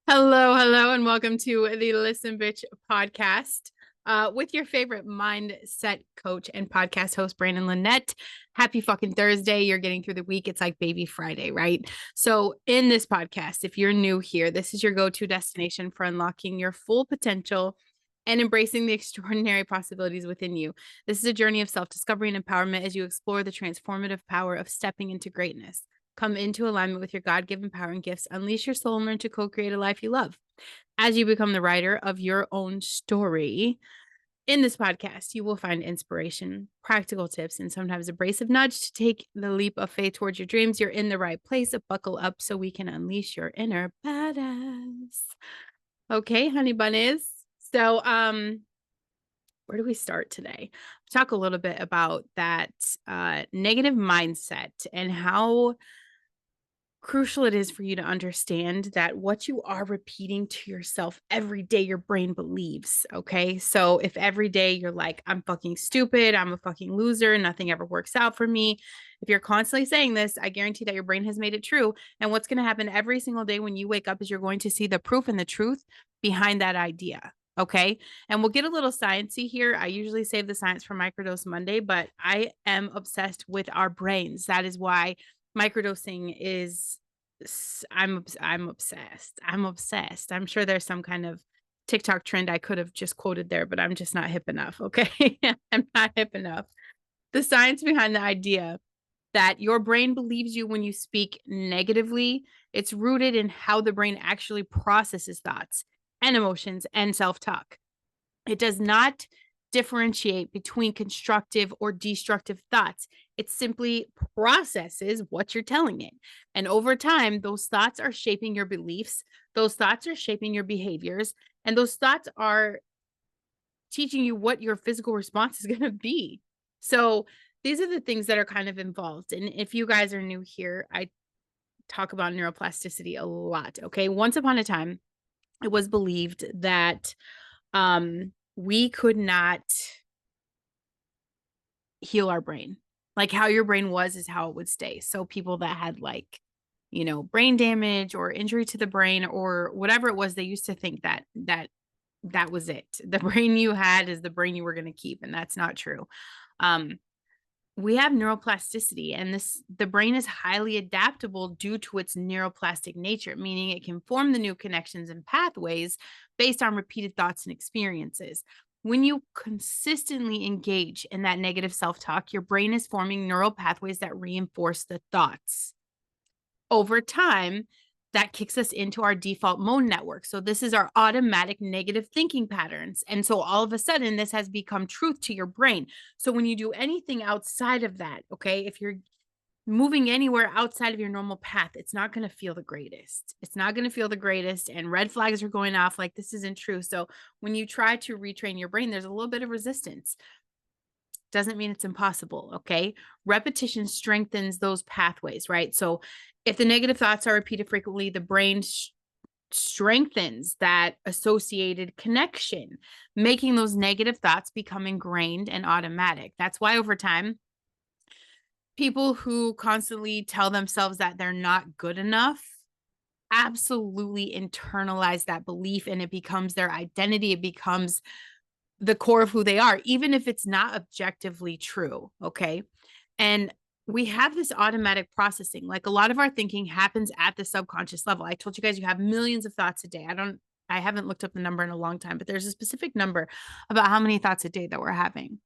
Hello, hello, and welcome to the Listen Bitch podcast with your favorite mindset coach and podcast host, Brandon Lynette. Happy fucking Thursday. You're getting through the week. It's like Baby Friday, right? So, in this podcast, if you're new here, this is your go to destination for unlocking your full potential and embracing the extraordinary possibilities within you. This is a journey of self discovery and empowerment as you explore the transformative power of stepping into greatness. Come into alignment with your God given power and gifts, unleash your soul, and learn to co create a life you love. As you become the writer of your own story, in this podcast, you will find inspiration, practical tips, and sometimes a abrasive nudge to take the leap of faith towards your dreams. You're in the right place. So buckle up so we can unleash your inner badass. Okay, honey bunnies. So, where do we start today? Talk a little bit about that negative mindset and how crucial it is for you to understand that what you are repeating to yourself every day, your brain believes. Okay. So if every day you're like, I'm fucking stupid, I'm a fucking loser, nothing ever works out for me. If you're constantly saying this, I guarantee that your brain has made it true. And what's going to happen every single day when you wake up is you're going to see the proof and the truth behind that idea. Okay. And we'll get a little sciencey here. I usually save the science for Microdose Monday, but I am obsessed with our brains. That is why microdosing is I'm obsessed. I'm obsessed. I'm sure there's some kind of TikTok trend I could have just quoted there, but I'm just not hip enough. Okay. I'm not hip enough. The science behind the idea that your brain believes you when you speak negatively, it's rooted in how the brain actually processes thoughts and emotions and self talk. It does not differentiate between constructive or destructive thoughts. It simply processes what you're telling it. And over time, those thoughts are shaping your beliefs, those thoughts are shaping your behaviors, and those thoughts are teaching you what your physical response is going to be. So, these are the things that are kind of involved. And if you guys are new here, I talk about neuroplasticity a lot. Okay. Once upon a time, it was believed that we could not heal our brain. Like how your brain was is how it would stay. So people that had like, brain damage or injury to the brain or whatever it was, they used to think that was it. The brain you had is the brain you were going to keep, and that's not true. Um, we have neuroplasticity, and the brain is highly adaptable due to its neuroplastic nature, meaning it can form the new connections and pathways based on repeated thoughts and experiences. When you consistently engage in that negative self-talk, your brain is forming neural pathways that reinforce the thoughts. Over time, that kicks us into our default mode network. So this is our automatic negative thinking patterns. And so all of a sudden, this has become truth to your brain. So when you do anything outside of that, okay, if you're moving anywhere outside of your normal path, it's not going to feel the greatest. It's not going to feel the greatest. And red flags are going off like this isn't true. So when you try to retrain your brain, there's a little bit of resistance. Doesn't mean it's impossible. Okay. Repetition strengthens those pathways, right? So if the negative thoughts are repeated frequently, the brain strengthens that associated connection, making those negative thoughts become ingrained and automatic. That's why over time, people who constantly tell themselves that they're not good enough absolutely internalize that belief, and it becomes their identity. It becomes the core of who they are, even if it's not objectively true. Okay. And we have this automatic processing. Like a lot of our thinking happens at the subconscious level. I told you guys you have millions of thoughts a day. I haven't looked up the number in a long time, but there's a specific number about how many thoughts a day that we're having.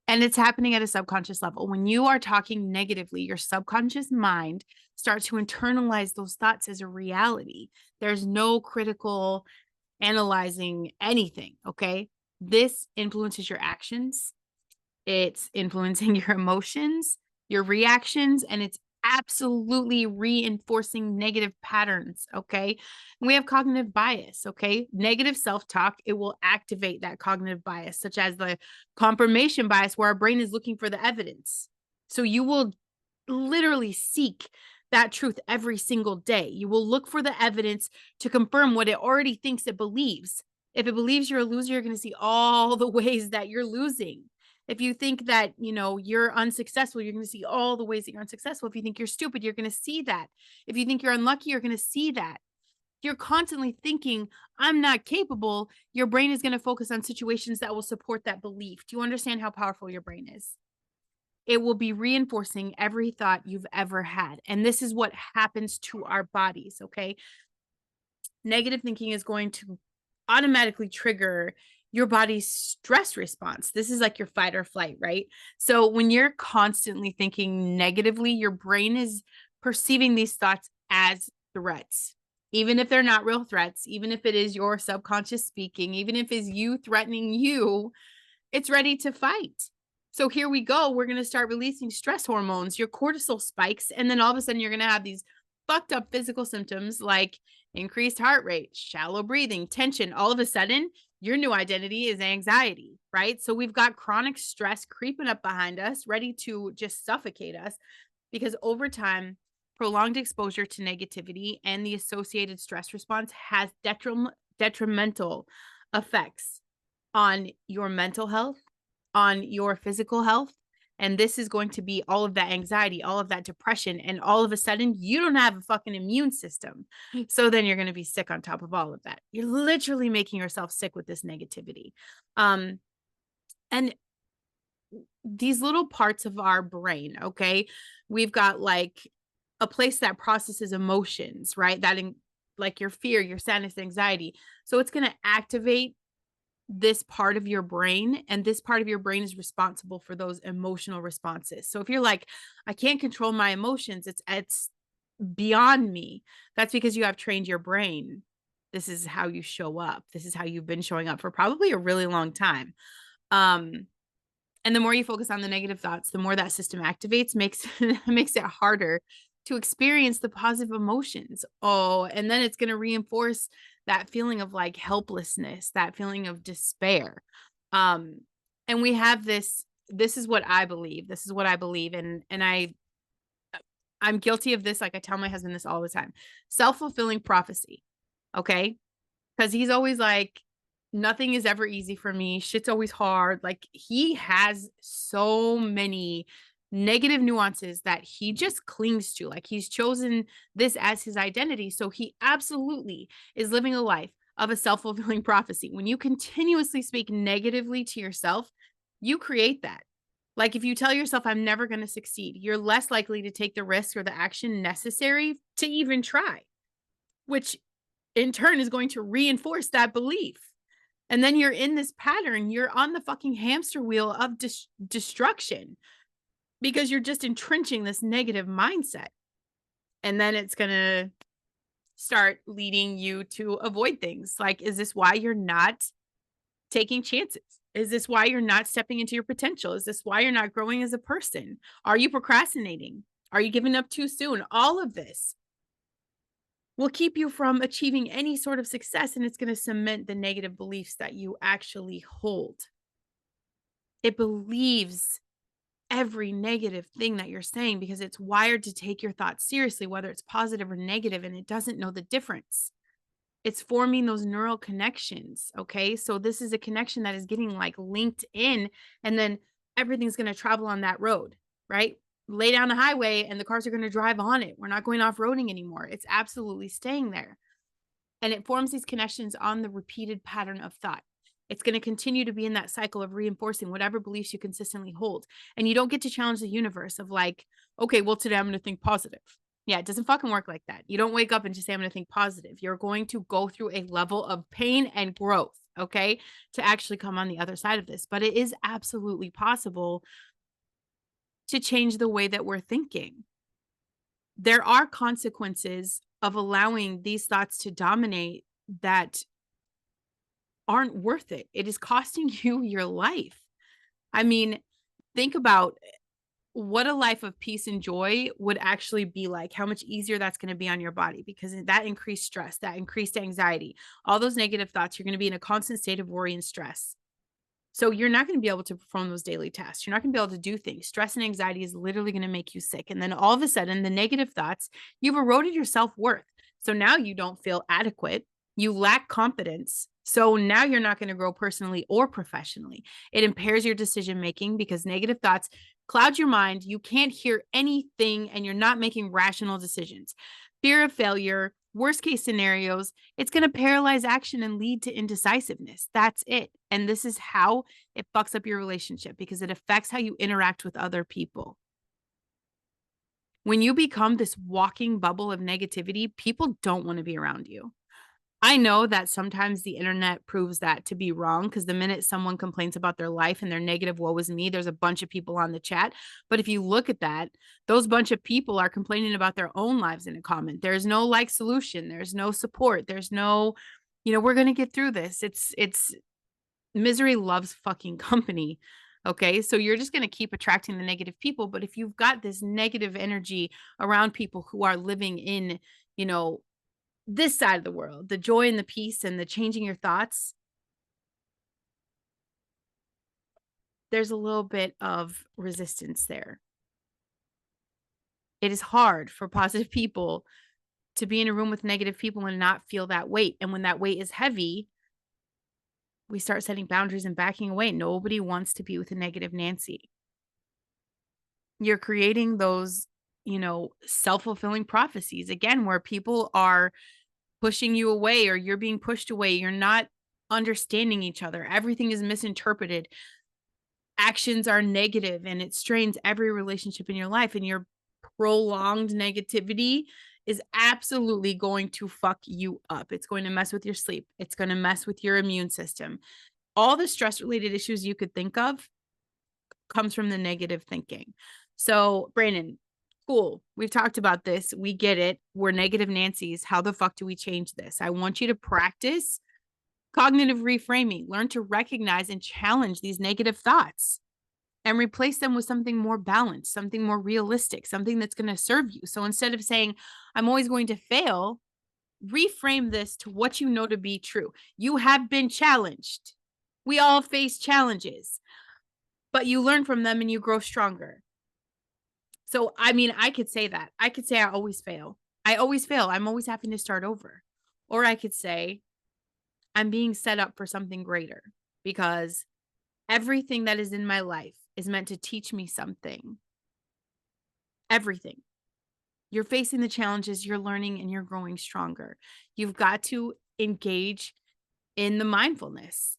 And it's happening at a subconscious level. When you are talking negatively, your subconscious mind starts to internalize those thoughts as a reality. There's no critical analyzing anything. Okay. This influences your actions, it's influencing your emotions, your reactions, and it's absolutely reinforcing negative patterns. Okay. And we have cognitive bias. Okay. Negative self talk, it will activate that cognitive bias, such as the confirmation bias, where our brain is looking for the evidence. So you will literally seek that truth every single day. You will look for the evidence to confirm what it already thinks it believes. If it believes you're a loser, you're going to see all the ways that you're losing. If you think that, you're unsuccessful, you're going to see all the ways that you're unsuccessful. If you think you're stupid, you're going to see that. If you think you're unlucky, you're going to see that. you're constantly thinking, I'm not capable, your brain is going to focus on situations that will support that belief. Do you understand how powerful your brain is? It will be reinforcing every thought you've ever had. And this is what happens to our bodies. Okay. Negative thinking is going to automatically trigger your body's stress response. This is like your fight or flight, right? So when you're constantly thinking negatively, your brain is perceiving these thoughts as threats, even if they're not real threats, even if it is your subconscious speaking, even if it's you threatening you, it's ready to fight. So here we go. We're going to start releasing stress hormones. Your cortisol spikes. And then all of a sudden, you're going to have these fucked up physical symptoms like increased heart rate, shallow breathing, tension. All of a sudden, your new identity is anxiety, right? So we've got chronic stress creeping up behind us, ready to just suffocate us because over time, prolonged exposure to negativity and the associated stress response has detrimental effects on your mental health, on your physical health. And this is going to be all of that anxiety, all of that depression. And all of a sudden, you don't have a fucking immune system. So then you're going to be sick on top of all of that. You're literally making yourself sick with this negativity. And these little parts of our brain, okay, we've got like a place that processes emotions, right? That like your fear, your sadness, anxiety. So it's going to activate this part of your brain, and this part of your brain is responsible for those emotional responses. So if you're like, I can't control my emotions, it's beyond me, that's because you have trained your brain. This is how you show up. This is how you've been showing up for probably a really long time. And the more you focus on the negative thoughts, the more that system activates, makes it harder to experience the positive emotions. Oh, and then it's going to reinforce that feeling of like helplessness, that feeling of despair. And we have this is what I believe. This is what I believe. And I'm guilty of this. Like I tell my husband this all the time. Self-fulfilling prophecy. Okay. Because he's always like, nothing is ever easy for me. Shit's always hard. Like he has so many negative nuances that he just clings to. Like he's chosen this as his identity. So he absolutely is living a life of a self-fulfilling prophecy. When you continuously speak negatively to yourself, you create that. Like if you tell yourself, I'm never going to succeed, you're less likely to take the risk or the action necessary to even try, which in turn is going to reinforce that belief. And then you're in this pattern. You're on the fucking hamster wheel of destruction because you're just entrenching this negative mindset. And then it's going to start leading you to avoid things. Like, is this why you're not taking chances? Is this why you're not stepping into your potential? Is this why you're not growing as a person? Are you procrastinating? Are you giving up too soon? All of this will keep you from achieving any sort of success, and it's going to cement the negative beliefs that you actually hold. It believes every negative thing that you're saying because it's wired to take your thoughts seriously, whether it's positive or negative, and it doesn't know the difference. It's forming those neural connections. Okay. So this is a connection that is getting like linked in, and then everything's going to travel on that road, right? Lay down the highway and the cars are going to drive on it. We're not going off-roading anymore. It's absolutely staying there. And it forms these connections on the repeated pattern of thought. It's going to continue to be in that cycle of reinforcing whatever beliefs you consistently hold. And you don't get to challenge the universe of like, okay, well, today I'm going to think positive. Yeah, it doesn't fucking work like that. You don't wake up and just say, I'm going to think positive. You're going to go through a level of pain and growth, okay, to actually come on the other side of this. But it is absolutely possible to change the way that we're thinking. There are consequences of allowing these thoughts to dominate that aren't worth it. It is costing you your life. I mean, think about what a life of peace and joy would actually be like, how much easier that's going to be on your body, because that increased stress, that increased anxiety, all those negative thoughts, you're going to be in a constant state of worry and stress. So you're not going to be able to perform those daily tasks. You're not going to be able to do things. Stress and anxiety is literally going to make you sick. And then all of a sudden, the negative thoughts, you've eroded your self-worth. So now you don't feel adequate. You lack confidence. So now you're not going to grow personally or professionally. It impairs your decision-making because negative thoughts cloud your mind. You can't hear anything and you're not making rational decisions. Fear of failure Worst case scenarios, it's going to paralyze action and lead to indecisiveness. That's it. And this is how it fucks up your relationship because it affects how you interact with other people. When you become this walking bubble of negativity, people don't want to be around you. I know that sometimes the internet proves that to be wrong because the minute someone complains about their life and their negative woe is me, there's a bunch of people on the chat. But if you look at that, those bunch of people are complaining about their own lives in a comment. There's no like solution. There's no support. There's no, we're going to get through this. It's misery loves fucking company. Okay. So you're just going to keep attracting the negative people. But if you've got this negative energy around people who are living in, this side of the world, the joy and the peace and the changing your thoughts, there's a little bit of resistance there. It is hard for positive people to be in a room with negative people and not feel that weight. And when that weight is heavy, we start setting boundaries and backing away. Nobody wants to be with a negative Nancy. You're creating those, self-fulfilling prophecies again, where people are pushing you away or you're being pushed away. You're not understanding each other. Everything is misinterpreted. Actions are negative and it strains every relationship in your life. And your prolonged negativity is absolutely going to fuck you up. It's going to mess with your sleep. It's going to mess with your immune system. All the stress related issues you could think of comes from the negative thinking. So, Brandon, cool. We've talked about this. We get it. We're negative Nancy's. How the fuck do we change this? I want you to practice cognitive reframing. Learn to recognize and challenge these negative thoughts and replace them with something more balanced, something more realistic, something that's going to serve you. So instead of saying, I'm always going to fail, reframe this to what you know to be true. You have been challenged. We all face challenges, but you learn from them and you grow stronger. So, I could say that. I could say I always fail. I always fail. I'm always having to start over. Or I could say I'm being set up for something greater because everything that is in my life is meant to teach me something. Everything. You're facing the challenges, you're learning, and you're growing stronger. You've got to engage in the mindfulness.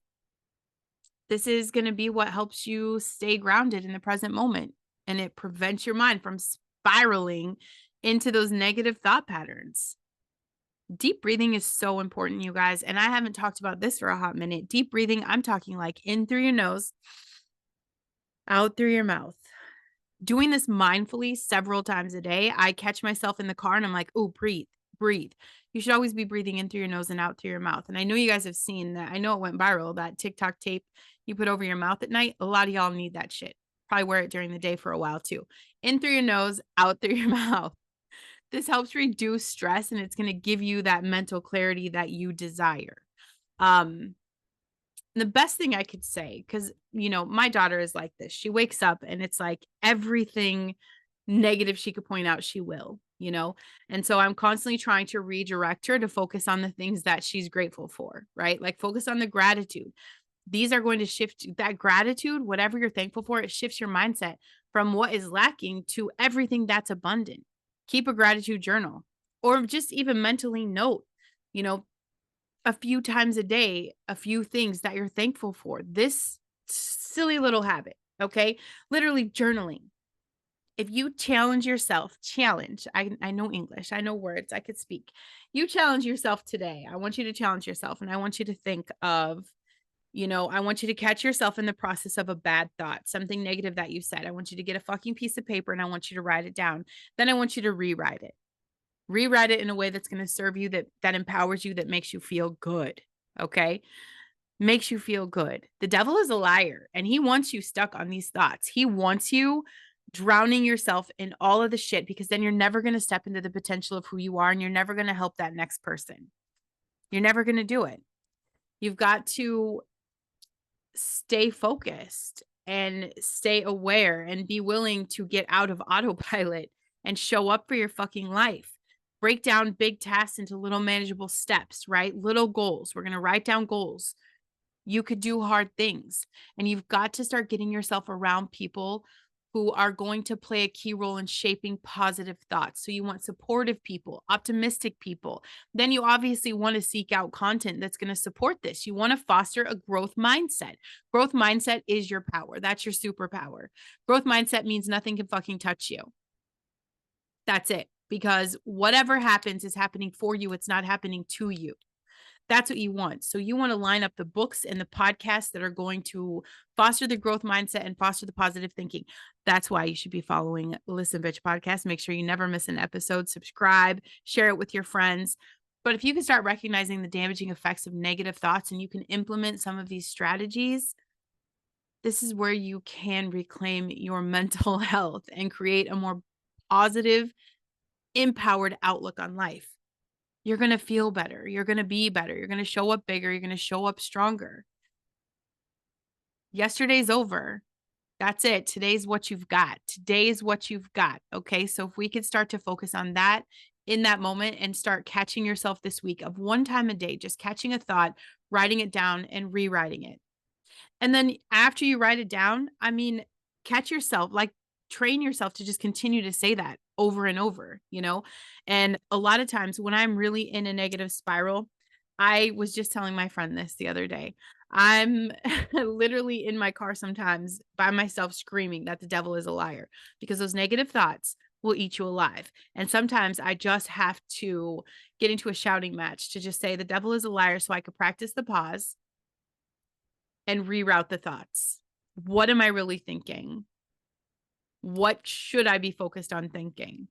This is going to be what helps you stay grounded in the present moment. And it prevents your mind from spiraling into those negative thought patterns. Deep breathing is so important, you guys. And I haven't talked about this for a hot minute. Deep breathing, I'm talking like in through your nose, out through your mouth. Doing this mindfully several times a day, I catch myself in the car and I'm like, oh, breathe, breathe. You should always be breathing in through your nose and out through your mouth. And I know you guys have seen that. I know it went viral, that TikTok tape you put over your mouth at night. A lot of y'all need that shit. Probably wear it during the day for a while too. In through your nose, out through your mouth. This helps reduce stress and it's going to give you that mental clarity that you desire. The best thing I could say, because, my daughter is like this. She wakes up and it's like everything negative she could point out, she will, And so I'm constantly trying to redirect her to focus on the things that she's grateful for, right? Like focus on the gratitude. These are going to shift that gratitude, whatever you're thankful for, it shifts your mindset from what is lacking to everything that's abundant. Keep a gratitude journal or just even mentally note, a few times a day, a few things that you're thankful for. This silly little habit, okay? Literally journaling. If you challenge yourself, I know English, I know words, I could speak. You challenge yourself today. I want you to challenge yourself and I want you to think of, I want you to catch yourself in the process of a bad thought, something negative that you said. I want you to get a fucking piece of paper and I want you to write it down. Then I want you to rewrite it. Rewrite it in a way that's going to serve you, that empowers you, that makes you feel good. Okay. Makes you feel good. The devil is a liar and he wants you stuck on these thoughts. He wants you drowning yourself in all of the shit because then you're never going to step into the potential of who you are and you're never going to help that next person. You're never going to do it. You've got to stay focused and stay aware and be willing to get out of autopilot and show up for your fucking life. Break down big tasks into little manageable steps, right? Little goals. We're going to write down goals. You could do hard things and you've got to start getting yourself around people who are going to play a key role in shaping positive thoughts. So you want supportive people, optimistic people. Then you obviously want to seek out content that's going to support this. You want to foster a growth mindset. Growth mindset is your power. That's your superpower. Growth mindset means nothing can fucking touch you. That's it. Because whatever happens is happening for you. It's not happening to you. That's what you want. So you want to line up the books and the podcasts that are going to foster the growth mindset and foster the positive thinking. That's why you should be following Listen Bitch podcast. Make sure you never miss an episode. Subscribe, share it with your friends. But if you can start recognizing the damaging effects of negative thoughts and you can implement some of these strategies, this is where you can reclaim your mental health and create a more positive, empowered outlook on life. You're going to feel better. You're going to be better. You're going to show up bigger. You're going to show up stronger. Yesterday's over. That's it. Today's what you've got. Today is what you've got. Okay. So if we could start to focus on that in that moment and start catching yourself this week of one time a day, just catching a thought, writing it down and rewriting it. And then after you write it down, I mean, catch yourself, like train yourself to just continue to say that over and over, you know? And a lot of times when I'm really in a negative spiral, I was just telling my friend this the other day. I'm literally in my car sometimes by myself screaming that the devil is a liar because those negative thoughts will eat you alive. And sometimes I just have to get into a shouting match to just say the devil is a liar so I could practice the pause and reroute the thoughts. What am I really thinking? What should I be focused on thinking?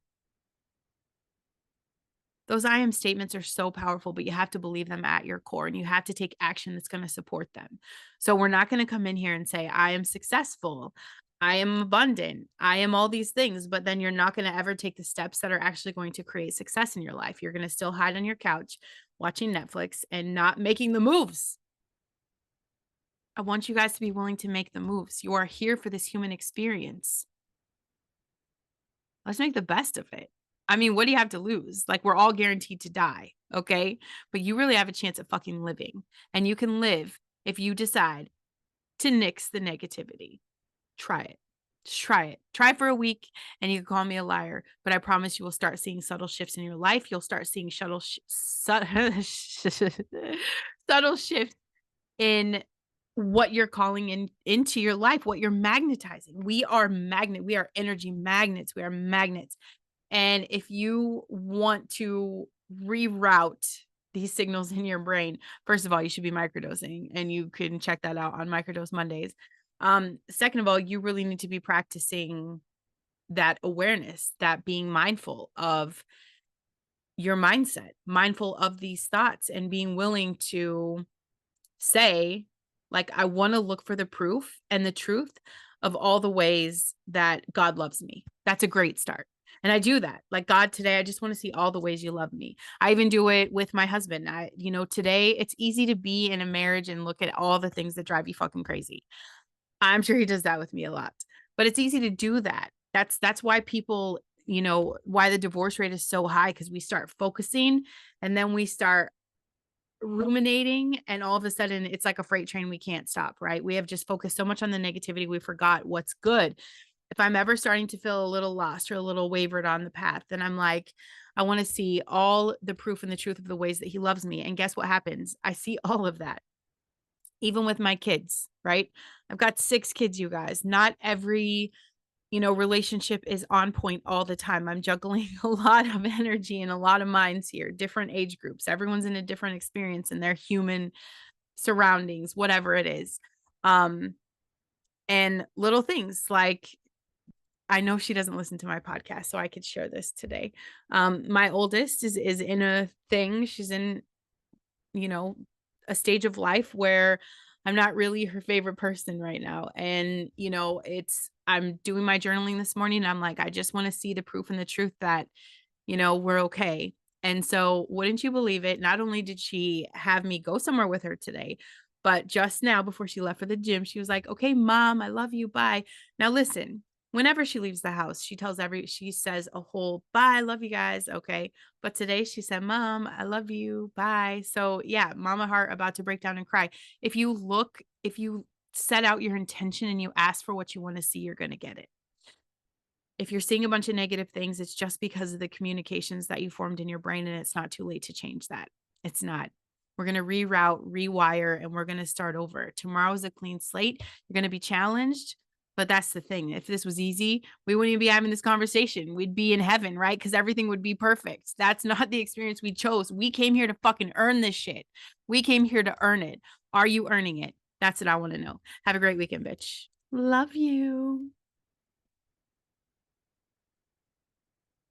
Those I am statements are so powerful, but you have to believe them at your core and you have to take action that's going to support them. So we're not going to come in here and say, I am successful. I am abundant. I am all these things, but then you're not going to ever take the steps that are actually going to create success in your life. You're going to still hide on your couch watching Netflix and not making the moves. I want you guys to be willing to make the moves. You are here for this human experience. Let's make the best of it. I mean, what do you have to lose? Like, we're all guaranteed to die, okay? But you really have a chance at fucking living. And you can live if you decide to nix the negativity. Try it. Just try it. Try it for a week and you can call me a liar. But I promise you will start seeing subtle shifts in your life. You'll start seeing subtle shifts in what you're calling into your life, what you're magnetizing. We are energy magnets. We are magnets. And if you want to reroute these signals in your brain, first of all, you should be microdosing and you can check that out on Microdose Mondays. Second of all, you really need to be practicing that awareness, that being mindful of your mindset, mindful of these thoughts and being willing to say, like, I want to look for the proof and the truth of all the ways that God loves me. That's a great start. And I do that. Like, God, today, I just want to see all the ways you love me. I even do it with my husband. Today it's easy to be in a marriage and look at all the things that drive you fucking crazy. I'm sure he does that with me a lot, but it's easy to do that. That's why people, why the divorce rate is so high, because we start focusing and then we start ruminating and all of a sudden it's like a freight train we can't stop, right? We have just focused so much on the negativity we forgot what's good. If I'm ever starting to feel a little lost or a little wavered on the path, then I'm like, I want to see all the proof and the truth of the ways that he loves me. And guess what happens? I see all of that. Even with my kids, right? I've got 6 kids, you guys. Not every relationship is on point all the time. I'm juggling a lot of energy and a lot of minds here, different age groups. Everyone's in a different experience in their human surroundings, whatever it is. And little things like, I know she doesn't listen to my podcast, so I could share this today. My oldest is in a thing. She's in, a stage of life where I'm not really her favorite person right now. And, I'm doing my journaling this morning. And I'm like, I just want to see the proof and the truth that, we're okay. And so wouldn't you believe it? Not only did she have me go somewhere with her today, but just now before she left for the gym, she was like, okay, mom, I love you. Bye. Now listen, whenever she leaves the house, she says a whole bye, love you guys. Okay. But today she said, mom, I love you. Bye. So yeah, mama heart about to break down and cry. If you set out your intention and you ask for what you want to see, you're going to get it. If you're seeing a bunch of negative things, it's just because of the communications that you formed in your brain, and it's not too late to change that. It's not. We're going to reroute, rewire, and we're going to start over. Tomorrow's a clean slate. You're going to be challenged. But that's the thing. If this was easy, we wouldn't even be having this conversation. We'd be in heaven, right? Because everything would be perfect. That's not the experience we chose. We came here to fucking earn this shit. We came here to earn it. Are you earning it? That's what I want to know. Have a great weekend, bitch. Love you.